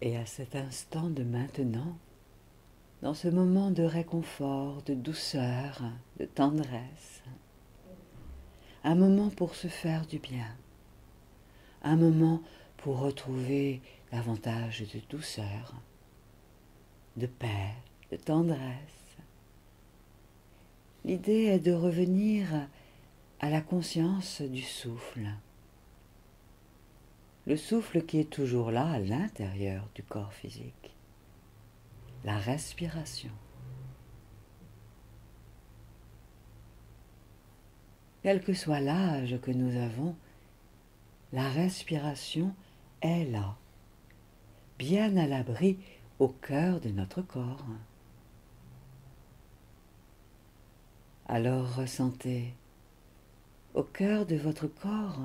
Et à cet instant de maintenant, dans ce moment de réconfort, de douceur, de tendresse, un moment pour se faire du bien, un moment pour retrouver davantage de douceur, de paix, de tendresse. L'idée est de revenir à la conscience du souffle. Le souffle qui est toujours là à l'intérieur du corps physique. La respiration. Quel que soit l'âge que nous avons, la respiration est là, bien à l'abri au cœur de notre corps. Alors ressentez au cœur de votre corps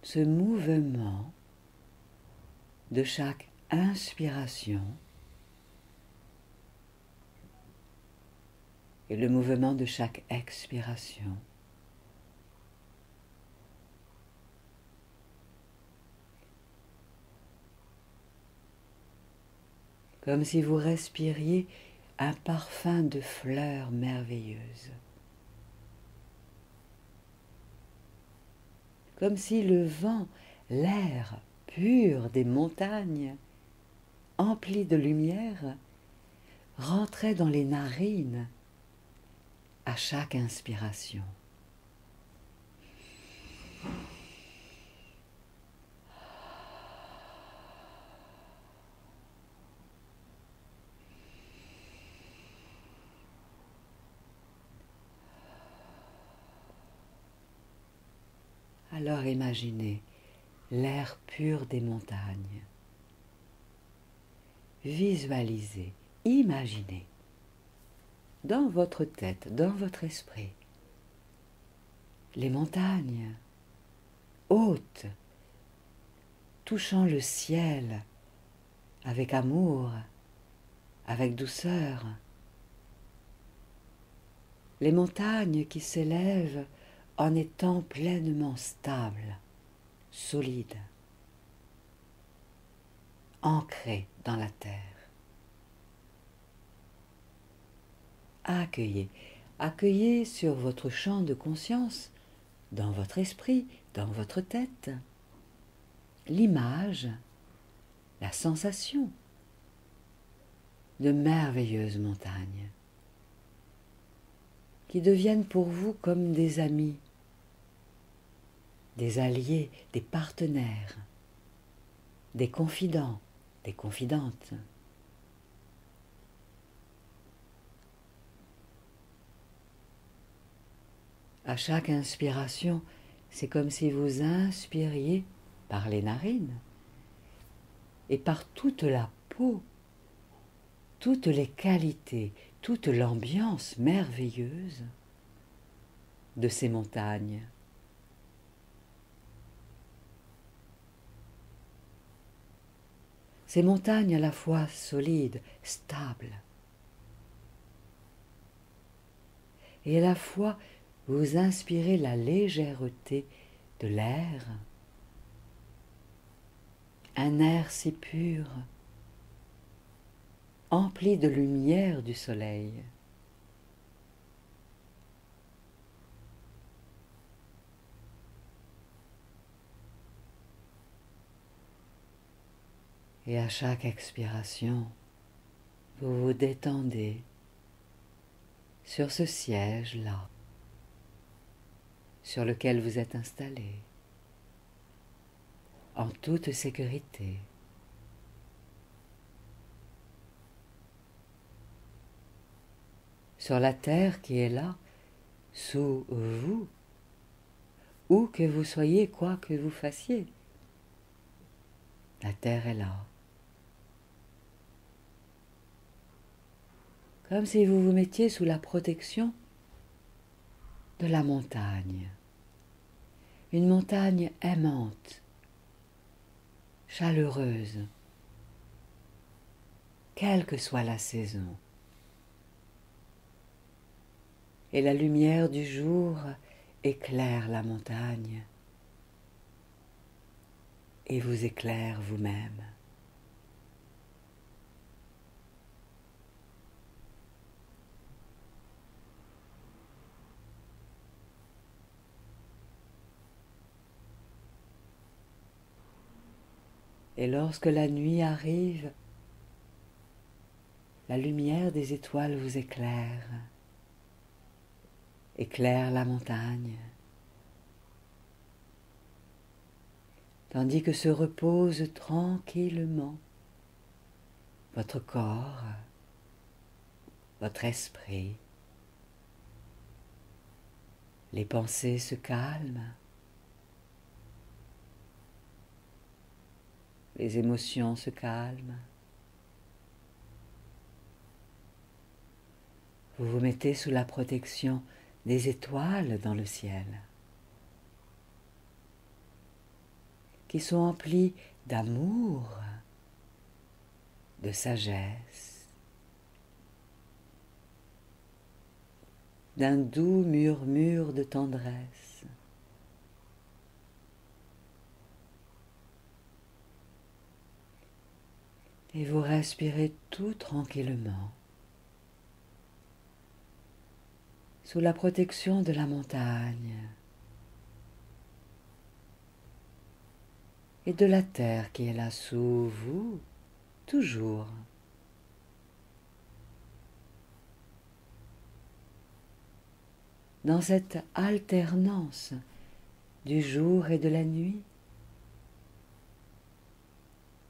ce mouvement de chaque inspiration et le mouvement de chaque expiration. Comme si vous respiriez un parfum de fleurs merveilleuses. Comme si le vent, l'air pur des montagnes, empli de lumière, rentrait dans les narines à chaque inspiration. Alors imaginez l'air pur des montagnes. Visualisez, imaginez, dans votre tête, dans votre esprit, les montagnes hautes, touchant le ciel avec amour, avec douceur. Les montagnes qui s'élèvent en étant pleinement stables, solides, ancrées dans la terre. Accueillez, accueillez sur votre champ de conscience, dans votre esprit, dans votre tête, l'image, la sensation de merveilleuses montagnes qui deviennent pour vous comme des amis, des alliés, des partenaires, des confidents, des confidentes. À chaque inspiration, c'est comme si vous inspiriez par les narines et par toute la peau, toutes les qualités, toute l'ambiance merveilleuse de ces montagnes. Ces montagnes à la fois solides, stables, et à la fois vous inspirez la légèreté de l'air, un air si pur, empli de lumière du soleil. Et à chaque expiration, vous vous détendez sur ce siège-là, sur lequel vous êtes installé, en toute sécurité. Sur la terre qui est là, sous vous, où que vous soyez, quoi que vous fassiez, la terre est là. Comme si vous vous mettiez sous la protection de la montagne. Une montagne aimante, chaleureuse, quelle que soit la saison. Et la lumière du jour éclaire la montagne et vous éclaire vous-même. Et lorsque la nuit arrive, la lumière des étoiles vous éclaire, éclaire la montagne, tandis que se repose tranquillement votre corps, votre esprit. Les pensées se calment, les émotions se calment. Vous vous mettez sous la protection des étoiles dans le ciel, qui sont emplies d'amour, de sagesse, d'un doux murmure de tendresse. Et vous respirez tout tranquillement, sous la protection de la montagne et de la terre qui est là sous vous, toujours. Dans cette alternance du jour et de la nuit,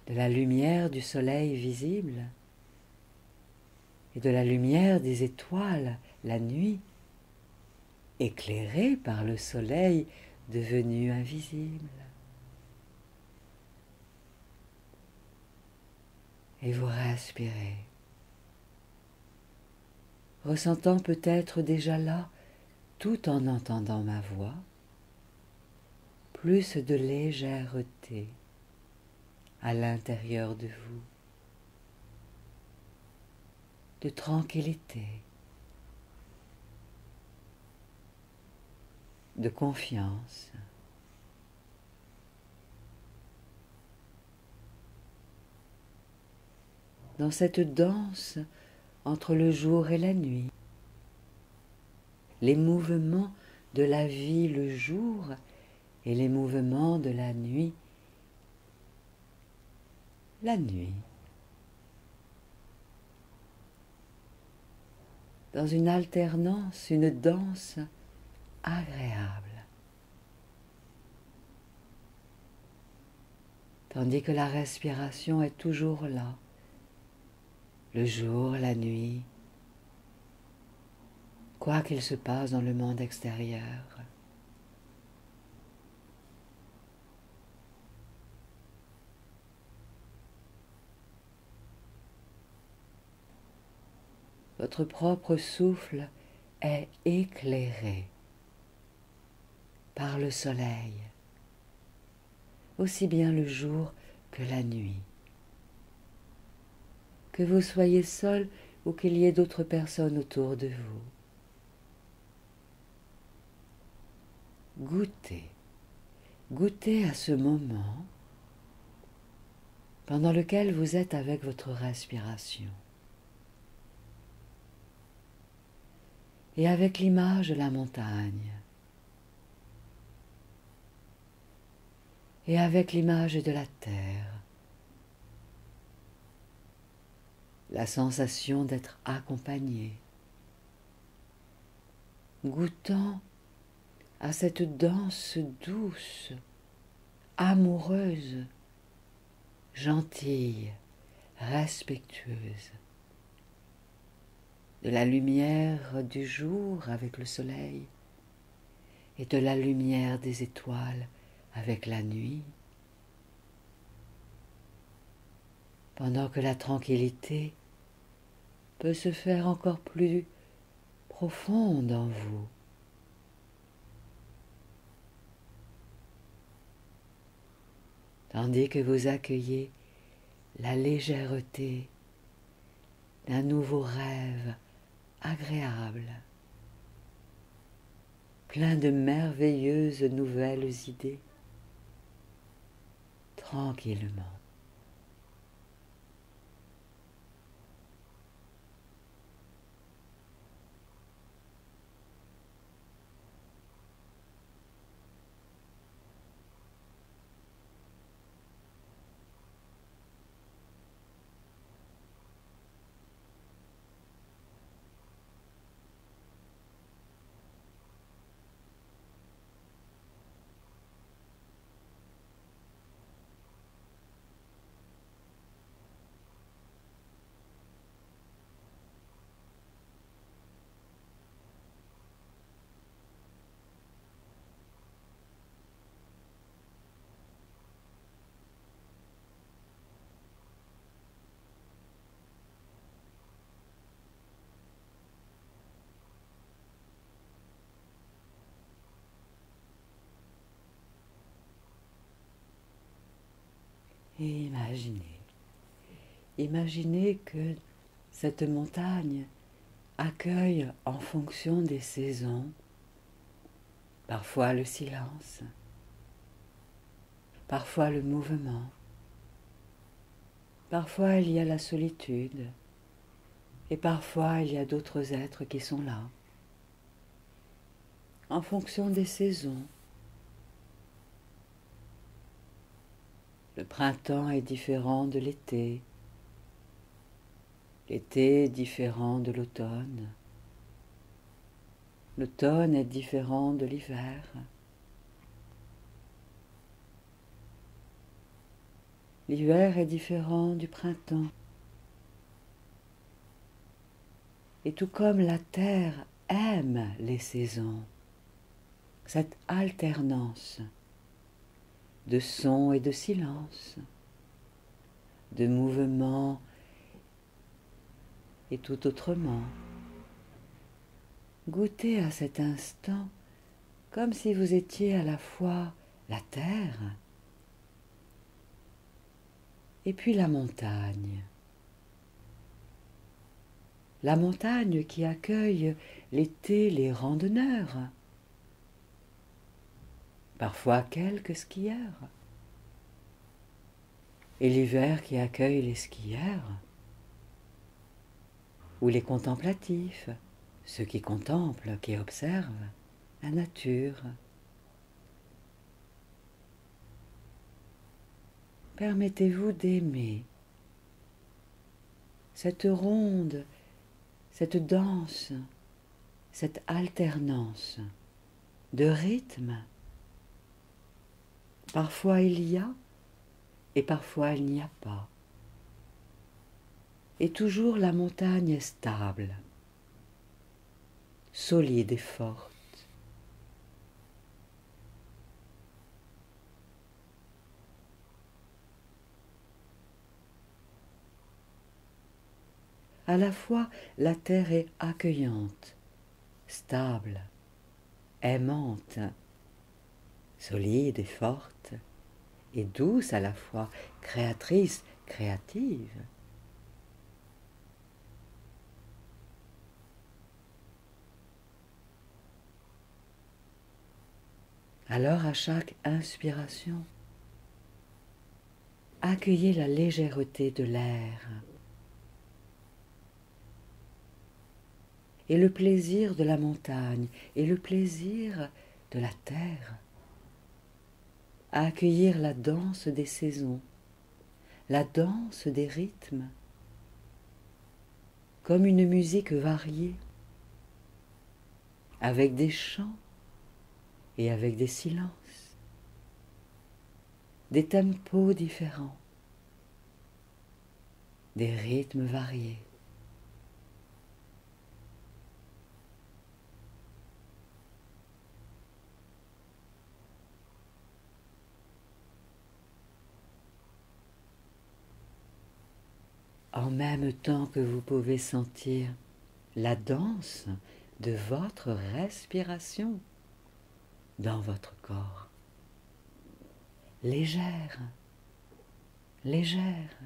de la lumière du soleil visible et de la lumière des étoiles la nuit, éclairée par le soleil devenu invisible. Et vous respirez, ressentant peut-être déjà là, tout en entendant ma voix, plus de légèreté à l'intérieur de vous, de tranquillité, de confiance. Dans cette danse entre le jour et la nuit, les mouvements de la vie le jour et les mouvements de la nuit la nuit. Dans une alternance, une danse agréable. Tandis que la respiration est toujours là, le jour, la nuit, quoi qu'il se passe dans le monde extérieur. Votre propre souffle est éclairé par le soleil, aussi bien le jour que la nuit. Que vous soyez seul ou qu'il y ait d'autres personnes autour de vous. Goûtez à ce moment pendant lequel vous êtes avec votre respiration et avec l'image de la montagne et avec l'image de la terre, la sensation d'être accompagné, goûtant à cette danse douce, amoureuse, gentille, respectueuse, de la lumière du jour avec le soleil et de la lumière des étoiles avec la nuit, pendant que la tranquillité peut se faire encore plus profonde en vous. Tandis que vous accueillez la légèreté d'un nouveau rêve agréable, plein de merveilleuses nouvelles idées, tranquillement. Et imaginez que cette montagne accueille en fonction des saisons, parfois le silence, parfois le mouvement, parfois il y a la solitude, et parfois il y a d'autres êtres qui sont là, en fonction des saisons. Le printemps est différent de l'été, l'été est différent de l'automne, l'automne est différent de l'hiver. L'hiver est différent du printemps. Et tout comme la terre aime les saisons, cette alternance de son et de silence, de mouvement et tout autrement, goûtez à cet instant comme si vous étiez à la fois la terre et puis la montagne. La montagne qui accueille l'été les randonneurs, parfois quelques skieurs, et l'hiver qui accueille les skieurs, ou les contemplatifs, ceux qui contemplent, qui observent la nature. Permettez-vous d'aimer cette ronde, cette danse, cette alternance de rythme. Parfois il y a et parfois il n'y a pas. Et toujours la montagne est stable, solide et forte. À la fois, la terre est accueillante, stable, aimante, solide et forte, et douce à la fois, créatrice, créative. Alors à chaque inspiration, accueillez la légèreté de l'air et le plaisir de la montagne et le plaisir de la terre, à accueillir la danse des saisons, la danse des rythmes, comme une musique variée, avec des chants et avec des silences, des tempos différents, des rythmes variés. En même temps que vous pouvez sentir la danse de votre respiration dans votre corps, légère, légère.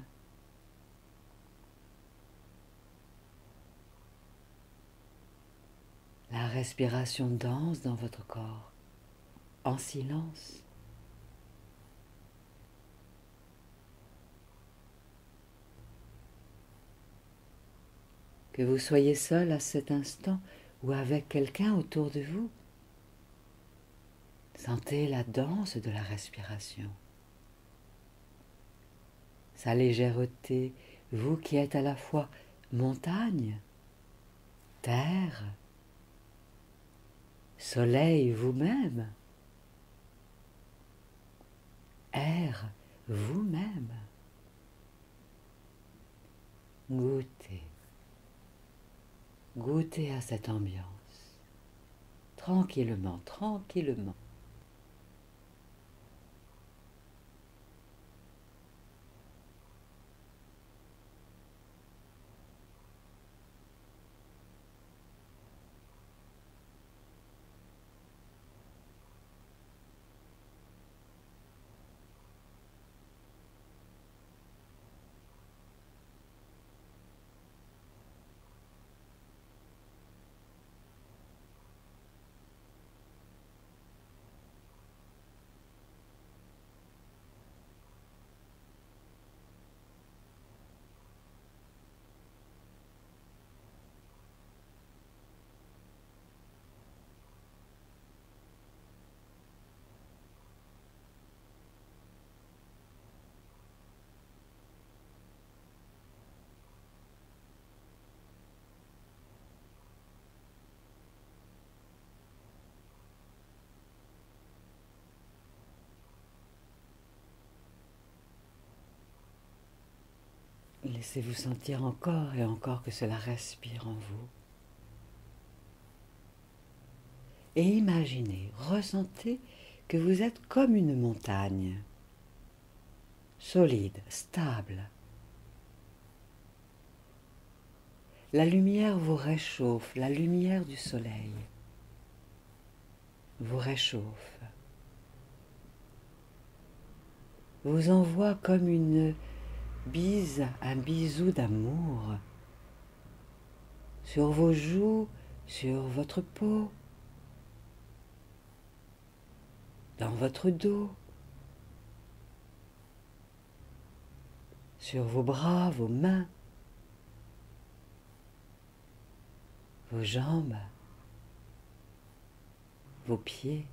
La respiration danse dans votre corps, en silence. Que vous soyez seul à cet instant ou avec quelqu'un autour de vous, sentez la danse de la respiration. Sa légèreté, vous qui êtes à la fois montagne, terre, soleil vous-même, air vous-même. Goûtez, goûtez à cette ambiance, tranquillement, tranquillement. Laissez-vous sentir encore et encore que cela respire en vous. Et imaginez, ressentez que vous êtes comme une montagne, solide, stable. La lumière vous réchauffe, la lumière du soleil vous réchauffe, vous envoie comme une bise, un bisou d'amour sur vos joues, sur votre peau, dans votre dos, sur vos bras, vos mains, vos jambes, vos pieds.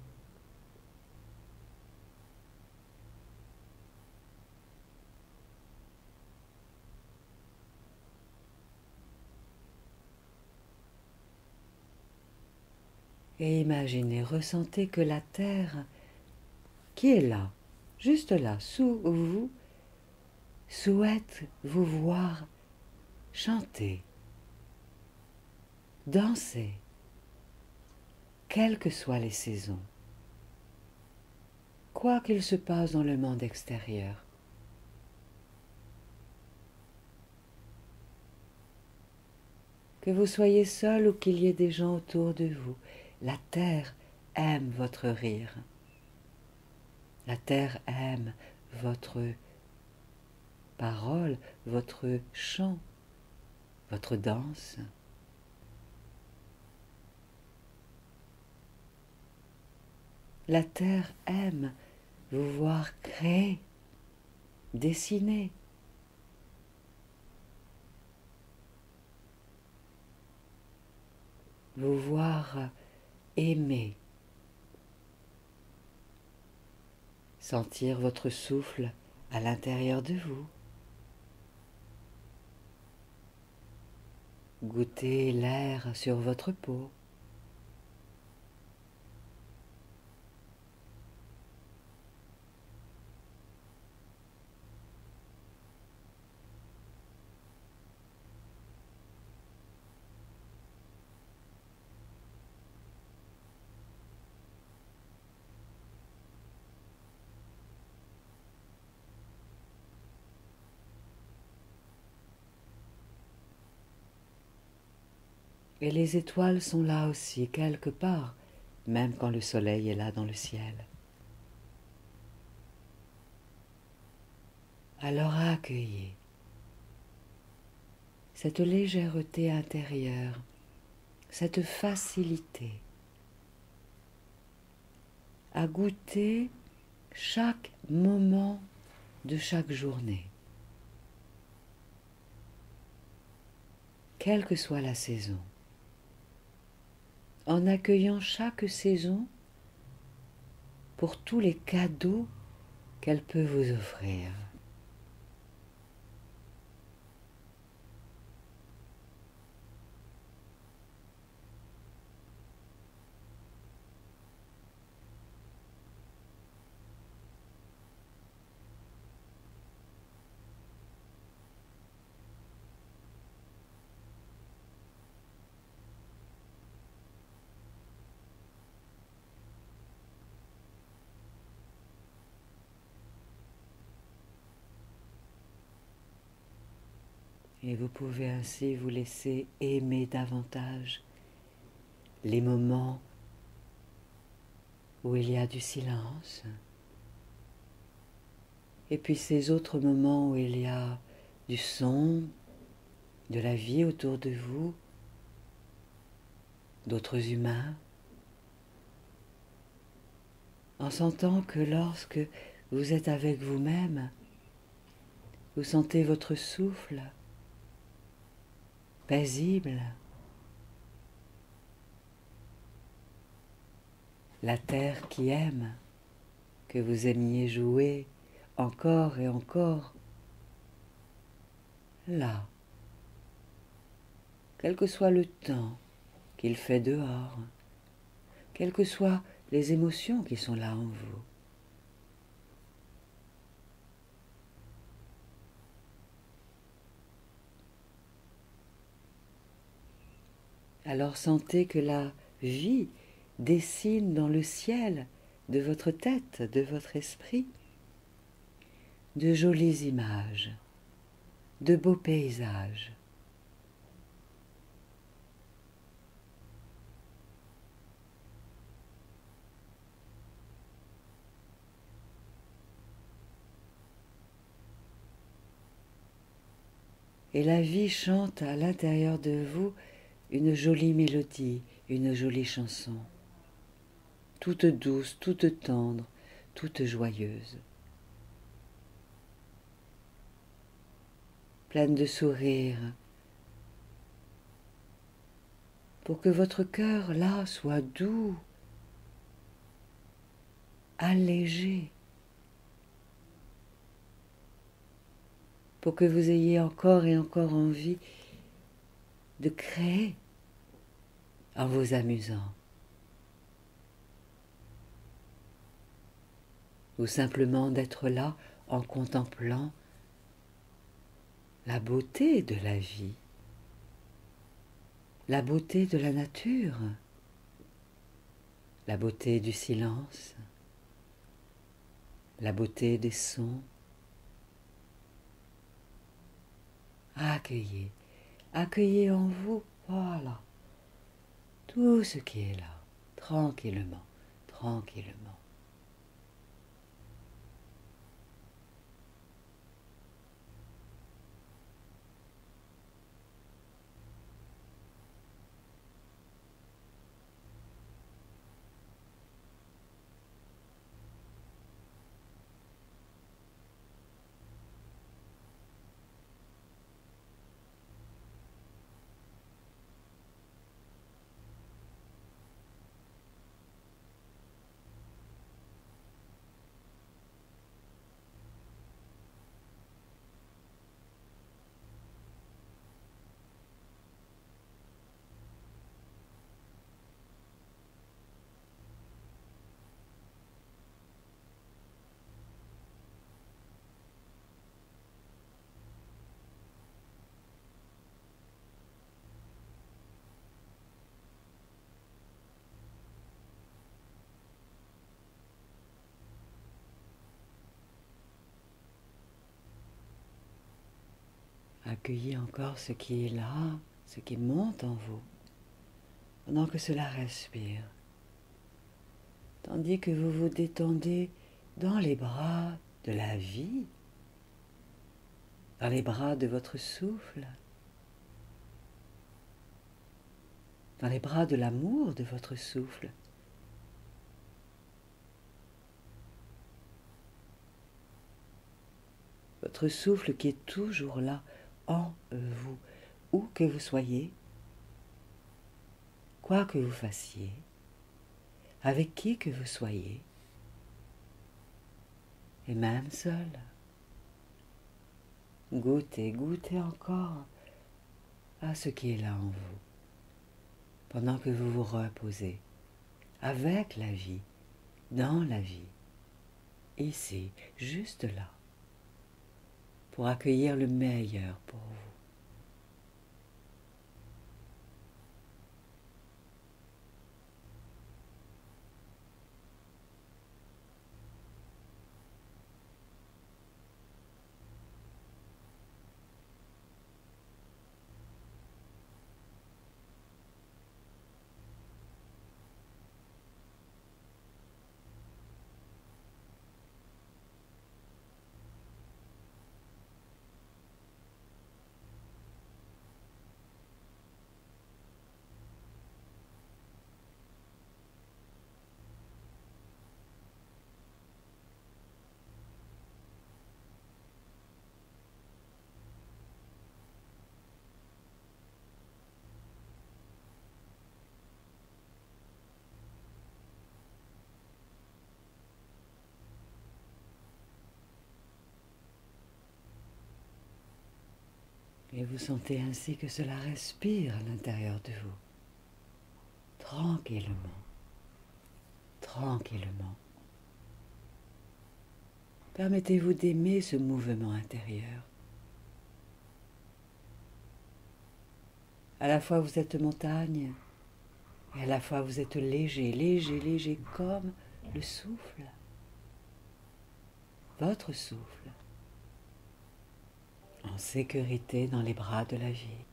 Et imaginez, ressentez que la terre qui est là, juste là, sous vous, souhaite vous voir chanter, danser, quelles que soient les saisons, quoi qu'il se passe dans le monde extérieur. Que vous soyez seul ou qu'il y ait des gens autour de vous, la terre aime votre rire. La terre aime votre parole, votre chant, votre danse. La terre aime vous voir créer, dessiner. Vous voir aimer. Sentir votre souffle à l'intérieur de vous. Goûter l'air sur votre peau. Et les étoiles sont là aussi, quelque part, même quand le soleil est là dans le ciel. Alors accueillez cette légèreté intérieure, cette facilité à goûter chaque moment de chaque journée, quelle que soit la saison, en accueillant chaque saison pour tous les cadeaux qu'elle peut vous offrir. Et vous pouvez ainsi vous laisser aimer davantage les moments où il y a du silence, et puis ces autres moments où il y a du son, de la vie autour de vous, d'autres humains, en sentant que lorsque vous êtes avec vous-même, vous sentez votre souffle paisible, la terre qui aime, que vous aimiez jouer encore et encore, là, quel que soit le temps qu'il fait dehors, quelles que soient les émotions qui sont là en vous. Alors sentez que la vie dessine dans le ciel de votre tête, de votre esprit, de jolies images, de beaux paysages. Et la vie chante à l'intérieur de vous une jolie mélodie, une jolie chanson, toute douce, toute tendre, toute joyeuse, pleine de sourires, pour que votre cœur là soit doux, allégé, pour que vous ayez encore et encore envie de créer en vous amusant, ou simplement d'être là en contemplant la beauté de la vie, la beauté de la nature, la beauté du silence, la beauté des sons. Accueillez, accueillez en vous, voilà, tout ce qui est là, tranquillement, tranquillement. Accueillez encore ce qui est là, ce qui monte en vous, pendant que cela respire, tandis que vous vous détendez dans les bras de la vie, dans les bras de votre souffle, dans les bras de l'amour de votre souffle. Votre souffle qui est toujours là en vous, où que vous soyez, quoi que vous fassiez, avec qui que vous soyez, et même seul. Goûtez, goûtez encore à ce qui est là en vous, pendant que vous vous reposez, avec la vie, dans la vie, ici, juste là, pour accueillir le meilleur pour vous. Et vous sentez ainsi que cela respire à l'intérieur de vous, tranquillement, tranquillement. Permettez-vous d'aimer ce mouvement intérieur. À la fois vous êtes montagne, et à la fois vous êtes léger, léger, léger, comme le souffle, votre souffle, en sécurité dans les bras de la vie.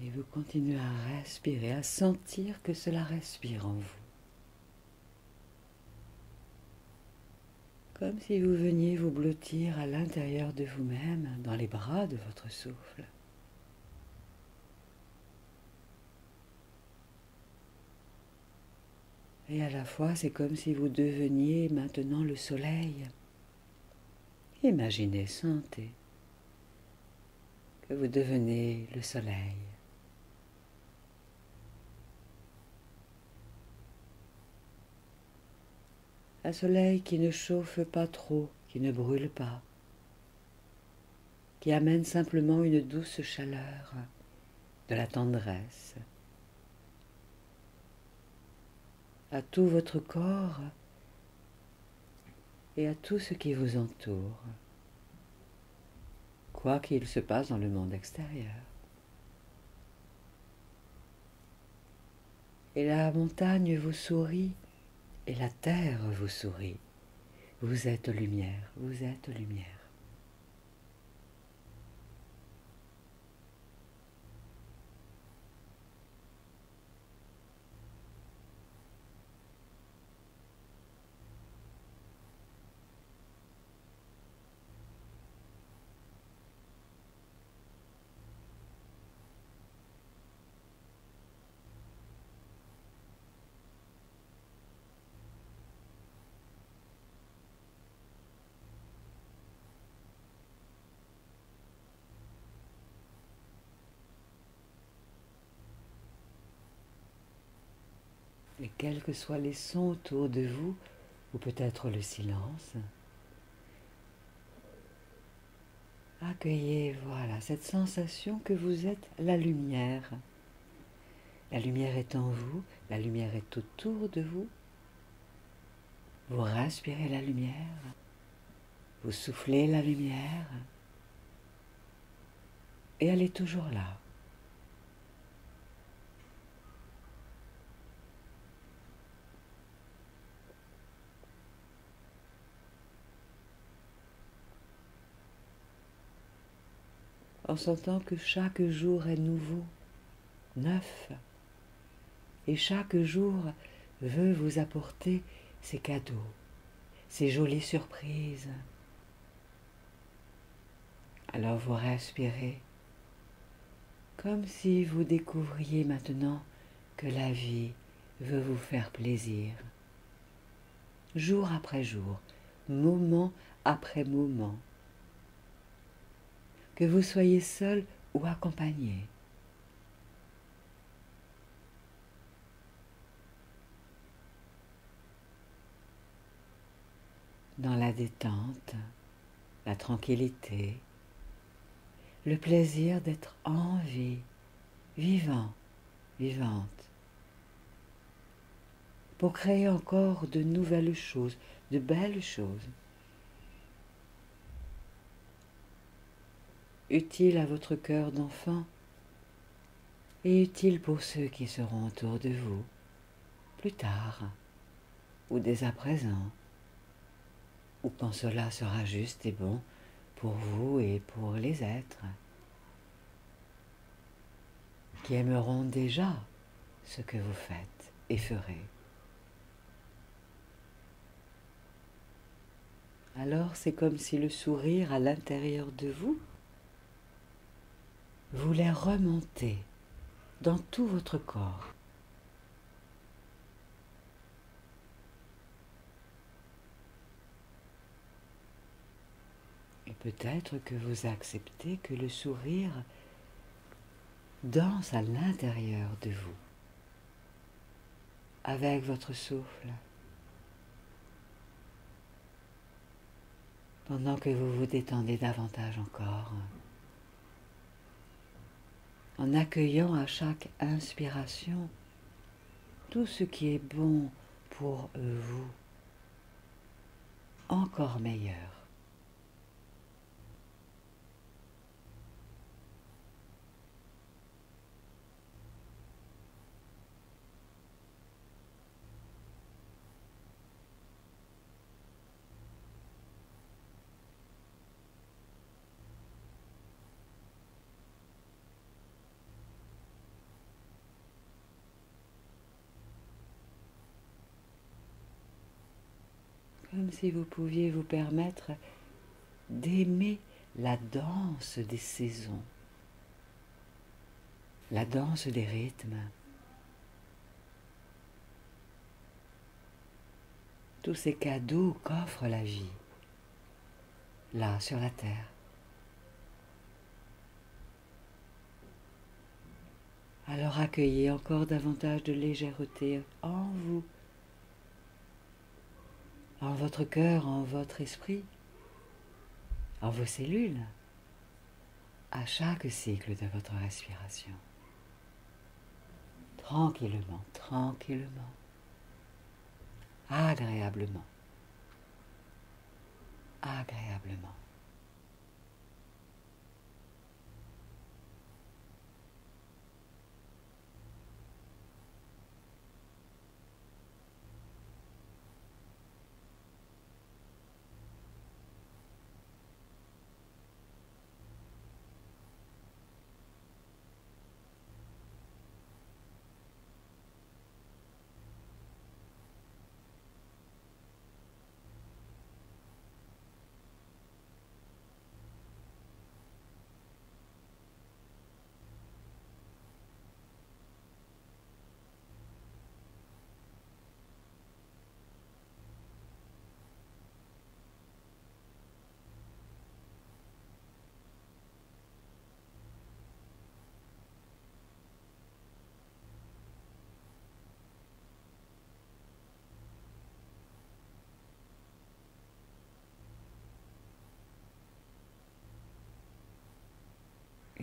Et vous continuez à respirer, à sentir que cela respire en vous. Comme si vous veniez vous blottir à l'intérieur de vous-même, dans les bras de votre souffle. Et à la fois, c'est comme si vous deveniez maintenant le soleil. Imaginez, sentez que vous devenez le soleil. Un soleil qui ne chauffe pas trop, qui ne brûle pas, qui amène simplement une douce chaleur, de la tendresse à tout votre corps et à tout ce qui vous entoure, quoi qu'il se passe dans le monde extérieur. Et la montagne vous sourit et la terre vous sourit. Vous êtes lumière, vous êtes lumière. Et quels que soient les sons autour de vous, ou peut-être le silence, accueillez, voilà, cette sensation que vous êtes la lumière. La lumière est en vous, la lumière est autour de vous. Vous respirez la lumière, vous soufflez la lumière, et elle est toujours là. En sentant que chaque jour est nouveau, neuf, et chaque jour veut vous apporter ses cadeaux, ses jolies surprises. Alors vous respirez comme si vous découvriez maintenant que la vie veut vous faire plaisir, jour après jour, moment après moment, que vous soyez seul ou accompagné. Dans la détente, la tranquillité, le plaisir d'être en vie, vivant, vivante, pour créer encore de nouvelles choses, de belles choses, utiles à votre cœur d'enfant et utiles pour ceux qui seront autour de vous, plus tard, ou dès à présent, ou quand cela sera juste et bon pour vous et pour les êtres qui aimeront déjà ce que vous faites et ferez. Alors c'est comme si le sourire à l'intérieur de vous vous les remontez dans tout votre corps. Et peut-être que vous acceptez que le sourire danse à l'intérieur de vous, avec votre souffle, pendant que vous vous détendez davantage encore, en accueillant à chaque inspiration tout ce qui est bon pour vous, encore meilleur. Comme si vous pouviez vous permettre d'aimer la danse des saisons, la danse des rythmes, tous ces cadeaux qu'offre la vie, là sur la terre. Alors accueillez encore davantage de légèreté en vous, en votre cœur, en votre esprit, en vos cellules, à chaque cycle de votre respiration. Tranquillement, tranquillement, agréablement, agréablement.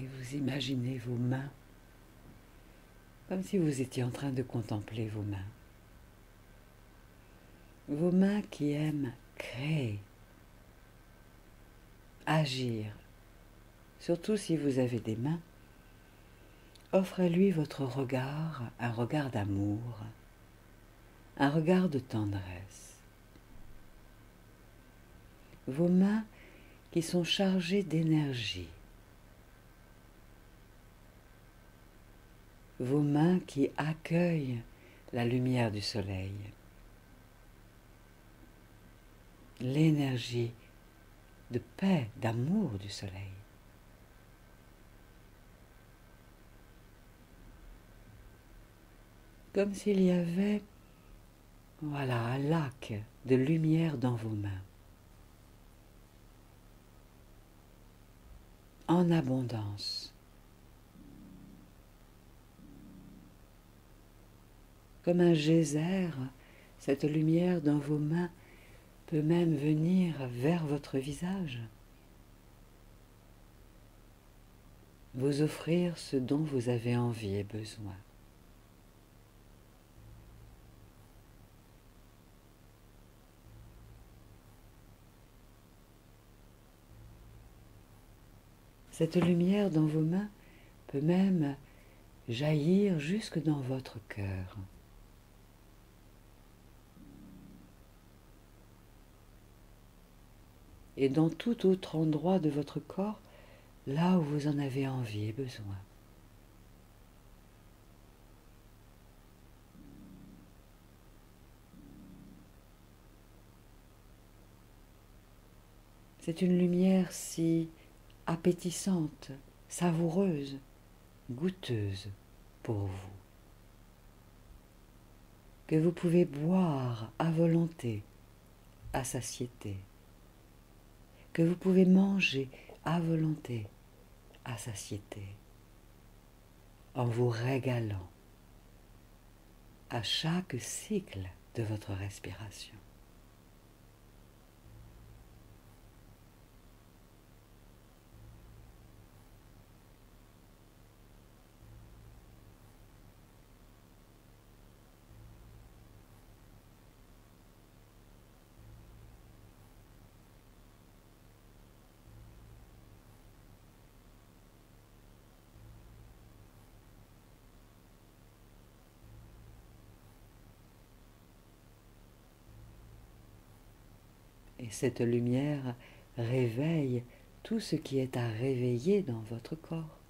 Et vous imaginez vos mains, comme si vous étiez en train de contempler vos mains. Vos mains qui aiment créer, agir, surtout si vous avez des mains. Offrez-lui votre regard, un regard d'amour, un regard de tendresse. Vos mains qui sont chargées d'énergie. Vos mains qui accueillent la lumière du soleil. L'énergie de paix, d'amour du soleil. Comme s'il y avait, voilà, un lac de lumière dans vos mains. En abondance. Comme un geyser, cette lumière dans vos mains peut même venir vers votre visage, vous offrir ce dont vous avez envie et besoin. Cette lumière dans vos mains peut même jaillir jusque dans votre cœur. Et dans tout autre endroit de votre corps, là où vous en avez envie et besoin. C'est une lumière si appétissante, savoureuse, goûteuse pour vous, que vous pouvez boire à volonté, à satiété, que vous pouvez manger à volonté, à satiété, en vous régalant à chaque cycle de votre respiration. Et cette lumière réveille tout ce qui est à réveiller dans votre corps.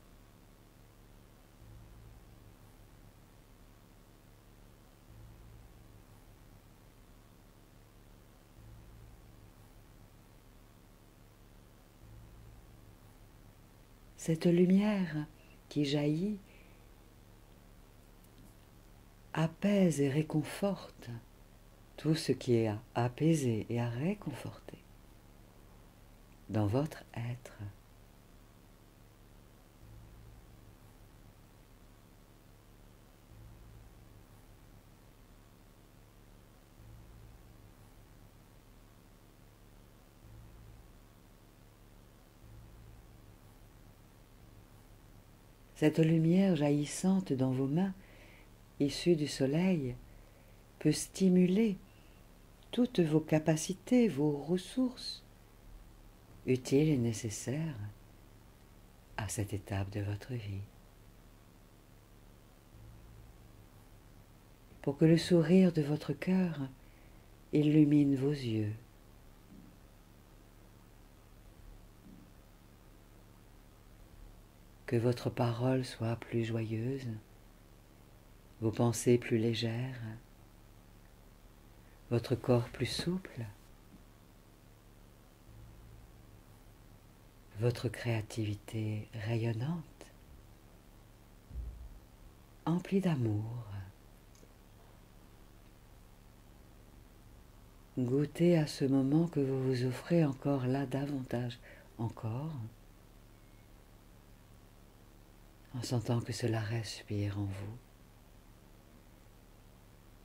Cette lumière qui jaillit apaise et réconforte tout ce qui est à apaiser et à réconforter dans votre être. Cette lumière jaillissante dans vos mains, issue du soleil, peut stimuler toutes vos capacités, vos ressources, utiles et nécessaires à cette étape de votre vie. Pour que le sourire de votre cœur illumine vos yeux, que votre parole soit plus joyeuse, vos pensées plus légères, votre corps plus souple, votre créativité rayonnante, emplie d'amour. Goûtez à ce moment que vous vous offrez encore là davantage, encore, en sentant que cela respire en vous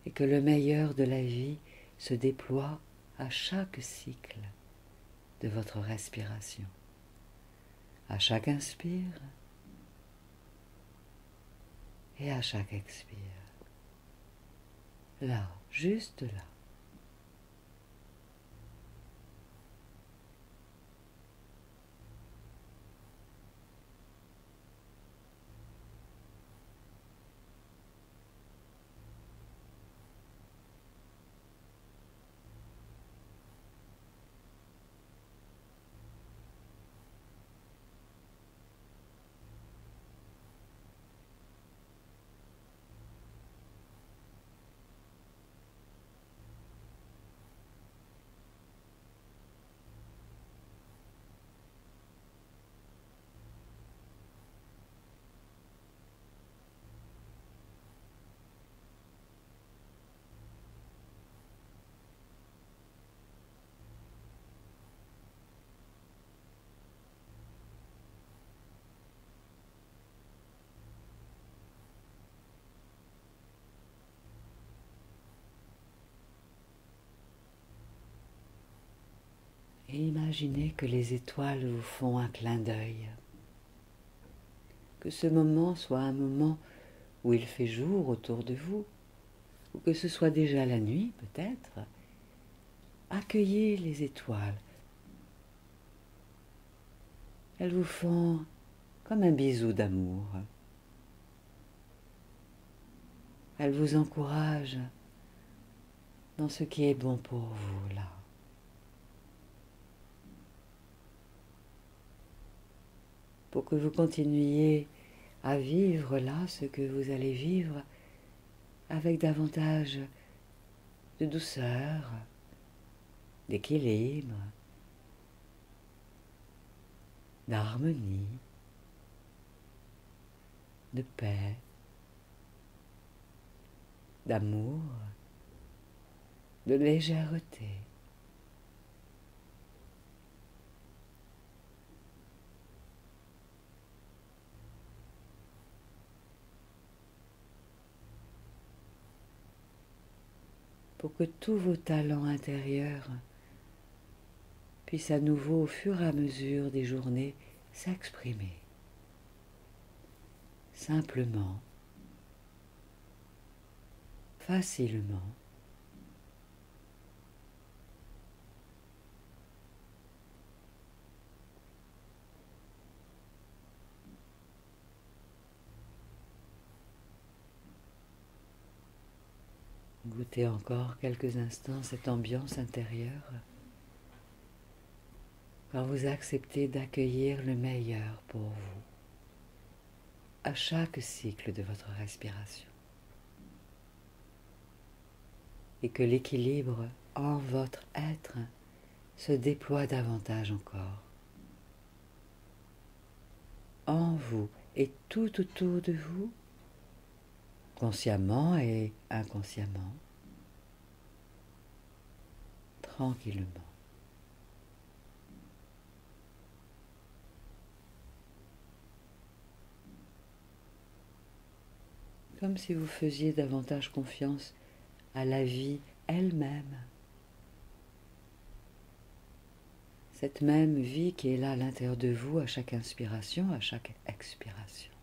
et que le meilleur de la vie se déploie à chaque cycle de votre respiration. À chaque inspire et à chaque expire. Là, juste là. Et imaginez que les étoiles vous font un clin d'œil. Que ce moment soit un moment où il fait jour autour de vous, ou que ce soit déjà la nuit peut-être. Accueillez les étoiles. Elles vous font comme un bisou d'amour. Elles vous encouragent dans ce qui est bon pour vous là. Pour que vous continuiez à vivre là ce que vous allez vivre avec davantage de douceur, d'équilibre, d'harmonie, de paix, d'amour, de légèreté. Pour que tous vos talents intérieurs puissent à nouveau, au fur et à mesure des journées, s'exprimer. Simplement, facilement, goûtez encore quelques instants cette ambiance intérieure quand vous acceptez d'accueillir le meilleur pour vous à chaque cycle de votre respiration et que l'équilibre en votre être se déploie davantage encore en vous et tout autour de vous, consciemment et inconsciemment, tranquillement. Comme si vous faisiez davantage confiance à la vie elle-même. Cette même vie qui est là à l'intérieur de vous à chaque inspiration, à chaque expiration.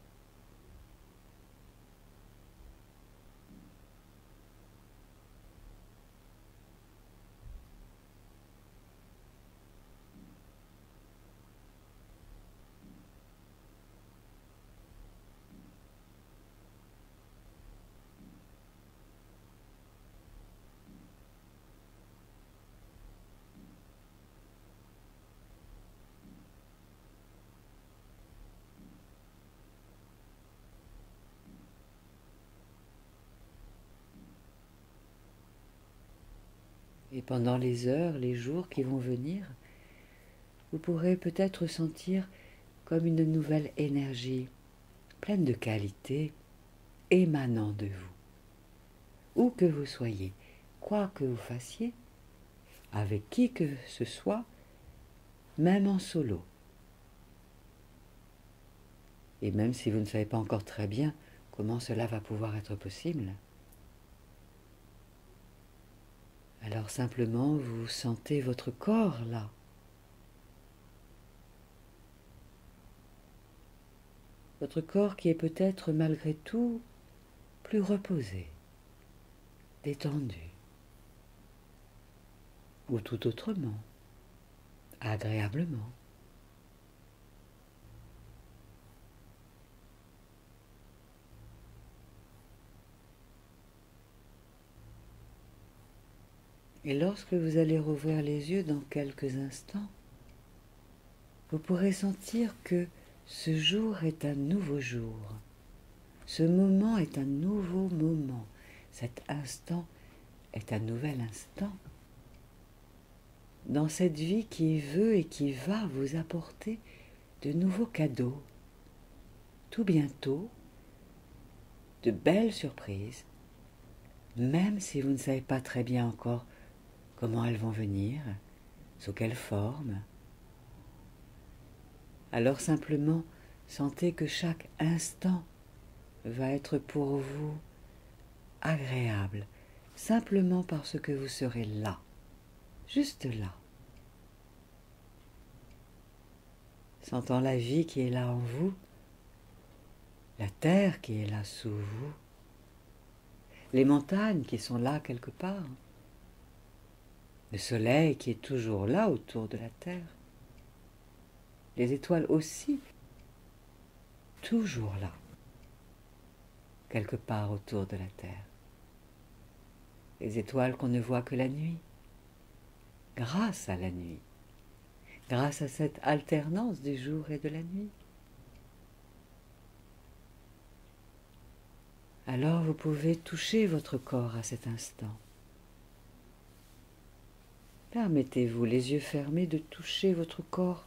Et pendant les heures, les jours qui vont venir, vous pourrez peut-être sentir comme une nouvelle énergie, pleine de qualité, émanant de vous. Où que vous soyez, quoi que vous fassiez, avec qui que ce soit, même en solo. Et même si vous ne savez pas encore très bien comment cela va pouvoir être possible, alors simplement vous sentez votre corps là. Votre corps qui est peut-être malgré tout plus reposé, détendu, ou tout autrement, agréablement. Et lorsque vous allez rouvrir les yeux dans quelques instants, vous pourrez sentir que ce jour est un nouveau jour. Ce moment est un nouveau moment. Cet instant est un nouvel instant. Dans cette vie qui veut et qui va vous apporter de nouveaux cadeaux. Tout bientôt, de belles surprises, même si vous ne savez pas très bien encore comment elles vont venir, sous quelle forme. Alors simplement, sentez que chaque instant va être pour vous agréable, simplement parce que vous serez là, juste là. Sentant la vie qui est là en vous, la terre qui est là sous vous, les montagnes qui sont là quelque part, le soleil qui est toujours là autour de la terre, les étoiles aussi, toujours là, quelque part autour de la terre. Les étoiles qu'on ne voit que la nuit, grâce à la nuit, grâce à cette alternance du jour et de la nuit. Alors vous pouvez toucher votre corps à cet instant. Permettez-vous, les yeux fermés, de toucher votre corps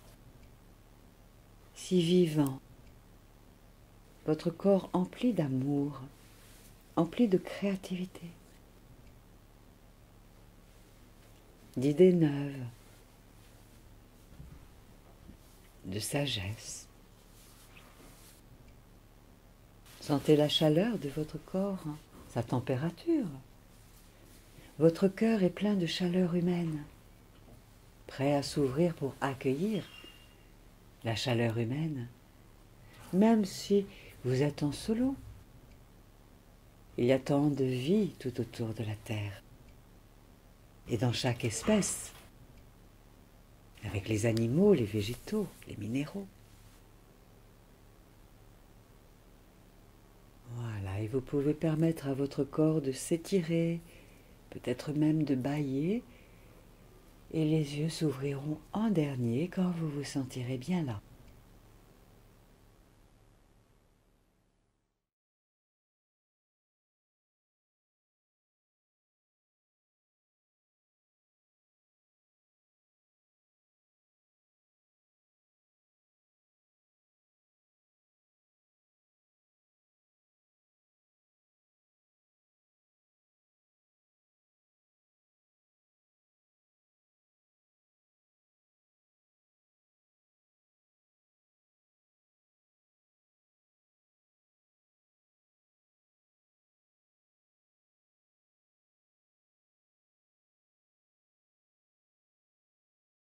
si vivant, votre corps empli d'amour, empli de créativité, d'idées neuves, de sagesse. Sentez la chaleur de votre corps, sa température. Votre cœur est plein de chaleur humaine, prêt à s'ouvrir pour accueillir la chaleur humaine, même si vous êtes en solo. Il y a tant de vie tout autour de la Terre, et dans chaque espèce, avec les animaux, les végétaux, les minéraux. Voilà, et vous pouvez permettre à votre corps de s'étirer, peut-être même de bâiller, et les yeux s'ouvriront en dernier quand vous vous sentirez bien là.